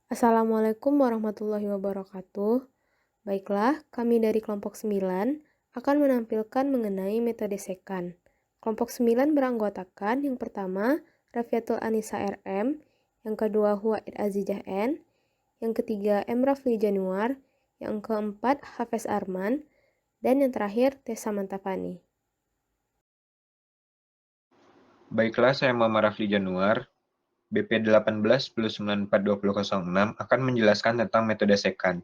Assalamualaikum warahmatullahi wabarakatuh. Baiklah, kami dari kelompok 9 akan menampilkan mengenai metode sekan. Kelompok 9 beranggotakan yang pertama Rafiatul Anisa RM, yang kedua Huwaid Azizah N, yang ketiga M. Rafli Januar, yang keempat Hafiz Arman, dan yang terakhir Tessa Mantafani. Baiklah, saya Muhammad Rafli Januar, BP 18-1094-2006 akan menjelaskan tentang metode sekan.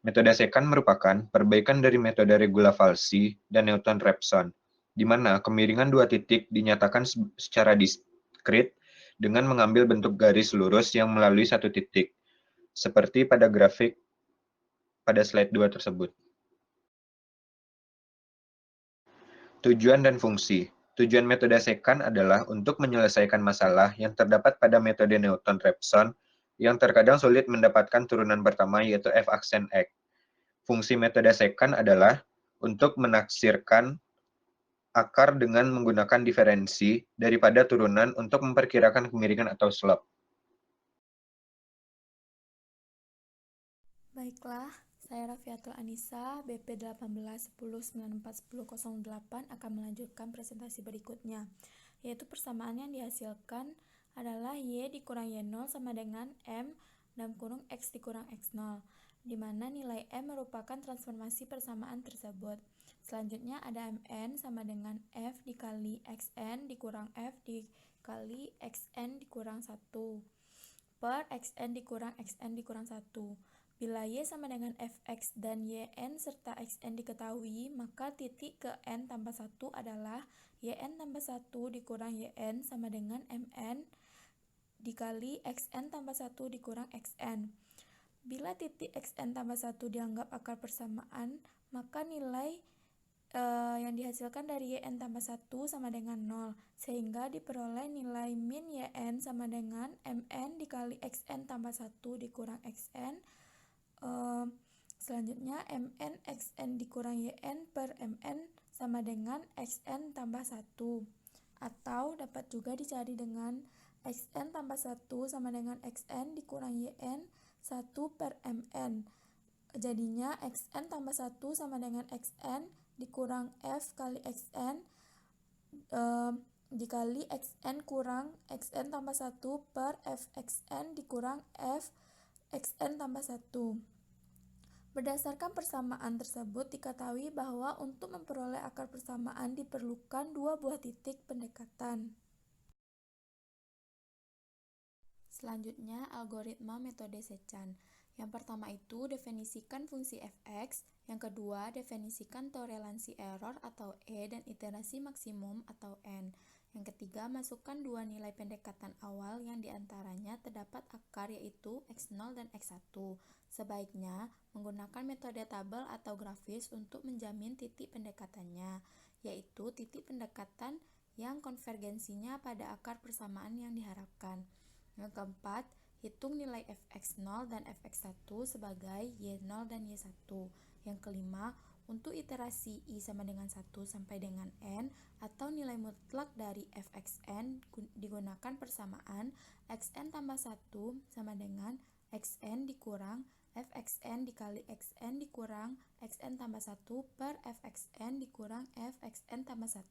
Metode sekan merupakan perbaikan dari metode Regula-Falsi dan Newton-Raphson, di mana kemiringan dua titik dinyatakan secara diskrit dengan mengambil bentuk garis lurus yang melalui satu titik, seperti pada grafik pada slide 2 tersebut. Tujuan dan fungsi. Tujuan metode sekan adalah untuk menyelesaikan masalah yang terdapat pada metode Newton-Raphson yang terkadang sulit mendapatkan turunan pertama yaitu f aksen x. Fungsi metode sekan adalah untuk menaksirkan akar dengan menggunakan diferensi daripada turunan untuk memperkirakan kemiringan atau slope. Baiklah, saya Rafiatul Anisa, BP 18-10-94-1008 akan melanjutkan presentasi berikutnya, yaitu persamaan yang dihasilkan adalah Y dikurang Y0 sama dengan M dalam kurung X dikurang X0, di mana nilai M merupakan transformasi persamaan tersebut. Selanjutnya ada Mn sama dengan F dikali Xn dikurang F dikali Xn dikurang 1 per Xn dikurang Xn dikurang 1. Bila Y sama dengan Fx dan Yn serta Xn diketahui, maka titik ke N tambah 1 adalah Yn tambah 1 dikurang Yn sama dengan Mn dikali Xn tambah 1 dikurang Xn. Bila titik Xn tambah 1 dianggap akar persamaan, maka nilai yang dihasilkan dari Yn tambah 1 sama dengan 0, sehingga diperoleh nilai min Yn sama dengan Mn dikali Xn tambah 1 dikurang Xn. Selanjutnya Mn Xn dikurang Yn per Mn sama dengan Xn tambah 1, atau dapat juga dicari dengan Xn tambah 1 sama dengan Xn dikurang Yn 1 per Mn. Jadinya Xn tambah 1 sama dengan Xn dikurang F kali Xn dikali Xn kurang Xn tambah 1 per Fxn dikurang F Xn tambah 1. Berdasarkan persamaan tersebut, diketahui bahwa untuk memperoleh akar persamaan diperlukan dua buah titik pendekatan. Selanjutnya, algoritma metode sekan. Yang pertama itu definisikan fungsi fx, yang kedua definisikan toleransi error atau E dan iterasi maksimum atau N. Yang ketiga, masukkan dua nilai pendekatan awal yang diantaranya terdapat akar yaitu X0 dan X1. Sebaiknya menggunakan metode tabel atau grafis untuk menjamin titik pendekatannya, yaitu titik pendekatan yang konvergensinya pada akar persamaan yang diharapkan. Yang keempat, hitung nilai fx0 dan fx1 sebagai y0 dan y1. Yang kelima, untuk iterasi i sama dengan 1 sampai dengan n atau nilai mutlak dari fxn digunakan persamaan xn tambah 1 sama dengan xn dikurang fxn dikali xn dikurang xn tambah 1 per fxn dikurang fxn tambah 1.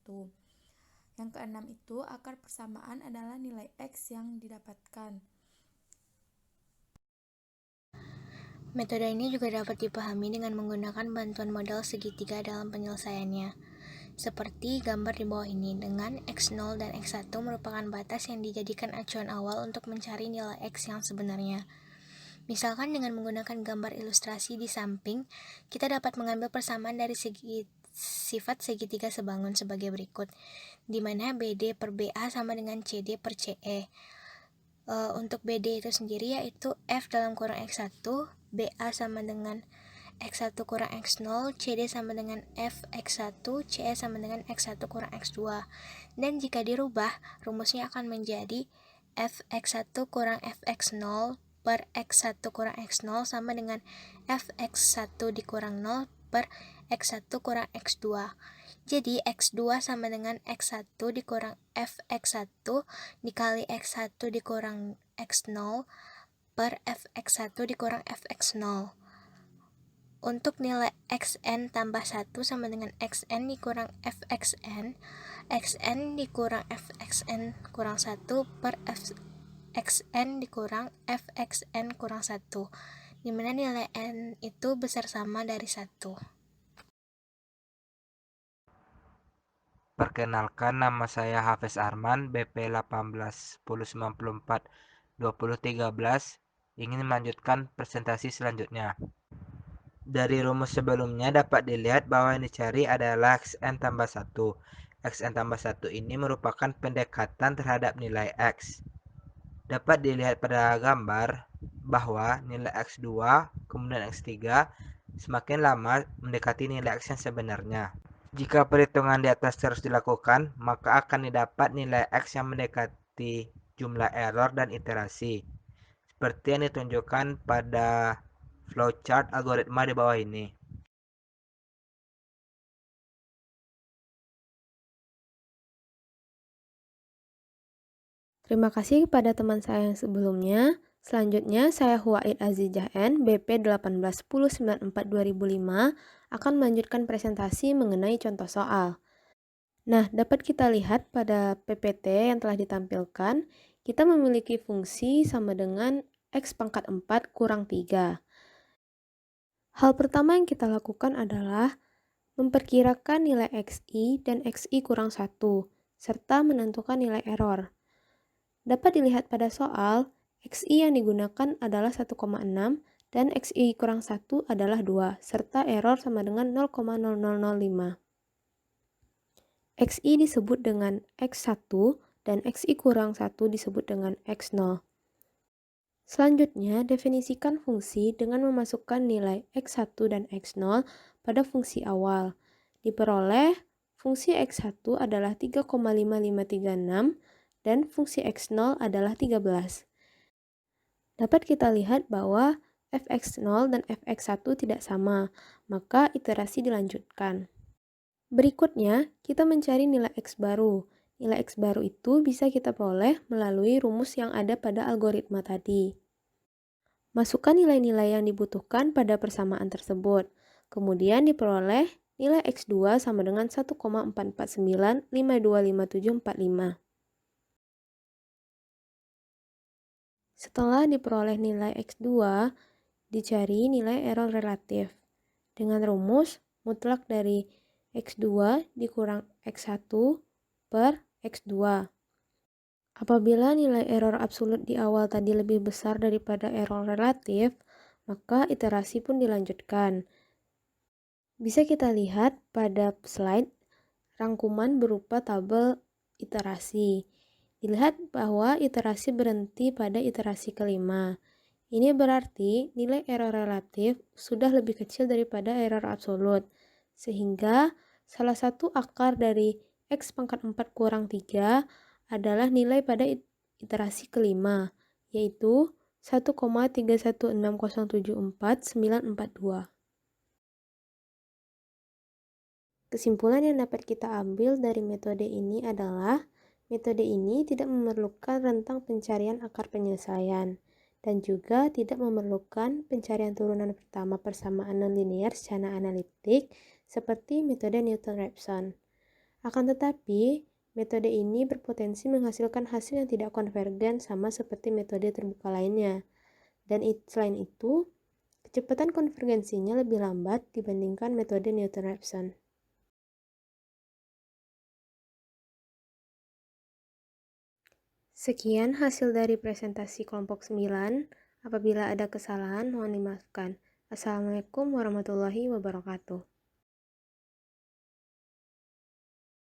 Yang keenam itu akar persamaan adalah nilai x yang didapatkan. Metode ini juga dapat dipahami dengan menggunakan bantuan model segitiga dalam penyelesaiannya. Seperti gambar di bawah ini, dengan X0 dan X1 merupakan batas yang dijadikan acuan awal untuk mencari nilai X yang sebenarnya. Misalkan dengan menggunakan gambar ilustrasi di samping, kita dapat mengambil persamaan dari sifat segitiga sebangun sebagai berikut, di mana BD per BA sama dengan CD per CE. Untuk BD itu sendiri yaitu F dalam kurang X1, BA sama dengan X1 kurang X0, CD sama dengan F X1, CE sama dengan X1 kurang X2. Dan jika dirubah, rumusnya akan menjadi F X1 kurang Fx0 per X1 kurang X0 sama dengan F X1 dikurang 0 per X1 kurang X2. Jadi X2 sama dengan X1 dikurang Fx1 dikali X1 dikurang X0 per fx1 dikurang fx0. Untuk nilai xn tambah 1 sama dengan xn dikurang fxn, xn dikurang fxn kurang 1 per xn dikurang fxn kurang 1, dimana nilai n itu besar sama dari 1. Perkenalkan, nama saya Hafiz Arman, BP 1810942013, ingin melanjutkan presentasi selanjutnya. Dari rumus sebelumnya dapat dilihat bahwa yang dicari adalah xn tambah 1. Xn tambah 1 ini merupakan pendekatan terhadap nilai x. Dapat dilihat pada gambar bahwa nilai x2 kemudian x3 semakin lama mendekati nilai x yang sebenarnya. Jika perhitungan di atas terus dilakukan, maka akan didapat nilai x yang mendekati jumlah error dan iterasi, seperti yang ditunjukkan pada flowchart algoritma di bawah ini. Terima kasih kepada teman saya yang sebelumnya. Selanjutnya, saya Huwaid Azizah N, BP 1810942005, akan melanjutkan presentasi mengenai contoh soal. Nah, dapat kita lihat pada PPT yang telah ditampilkan, kita memiliki fungsi sama dengan x pangkat 4 kurang 3. Hal pertama yang kita lakukan adalah memperkirakan nilai xi dan xi kurang 1, serta menentukan nilai error. Dapat dilihat pada soal, xi yang digunakan adalah 1,6 dan xi kurang 1 adalah 2, serta error sama dengan 0,0005. xi disebut dengan x1 dan xi kurang 1 disebut dengan x0. Selanjutnya, definisikan fungsi dengan memasukkan nilai x1 dan x0 pada fungsi awal. Diperoleh, fungsi x1 adalah 3,5536 dan fungsi x0 adalah 13. Dapat kita lihat bahwa fx0 dan fx1 tidak sama, maka iterasi dilanjutkan. Berikutnya, kita mencari nilai x baru. Nilai x baru itu bisa kita peroleh melalui rumus yang ada pada algoritma tadi. Masukkan nilai-nilai yang dibutuhkan pada persamaan tersebut. Kemudian diperoleh nilai x2 sama dengan 1,449525745. Setelah diperoleh nilai x2, dicari nilai error relatif. Dengan rumus mutlak dari x2 dikurang x1 per x2. Apabila nilai error absolut di awal tadi lebih besar daripada error relatif, maka iterasi pun dilanjutkan. Bisa kita lihat pada slide rangkuman berupa tabel iterasi. Dilihat bahwa iterasi berhenti pada iterasi kelima. Ini berarti nilai error relatif sudah lebih kecil daripada error absolut, sehingga salah satu akar dari x pangkat 4 kurang 3 adalah nilai pada iterasi kelima, yaitu 1,316074942. Kesimpulan yang dapat kita ambil dari metode ini adalah metode ini tidak memerlukan rentang pencarian akar penyelesaian dan juga tidak memerlukan pencarian turunan pertama persamaan nonlinear secara analitik seperti metode Newton-Raphson. Akan tetapi, metode ini berpotensi menghasilkan hasil yang tidak konvergen sama seperti metode terbuka lainnya. Dan selain itu, kecepatan konvergensinya lebih lambat dibandingkan metode Newton-Raphson. Sekian hasil dari presentasi kelompok 9. Apabila ada kesalahan, mohon dimaafkan. Assalamualaikum warahmatullahi wabarakatuh.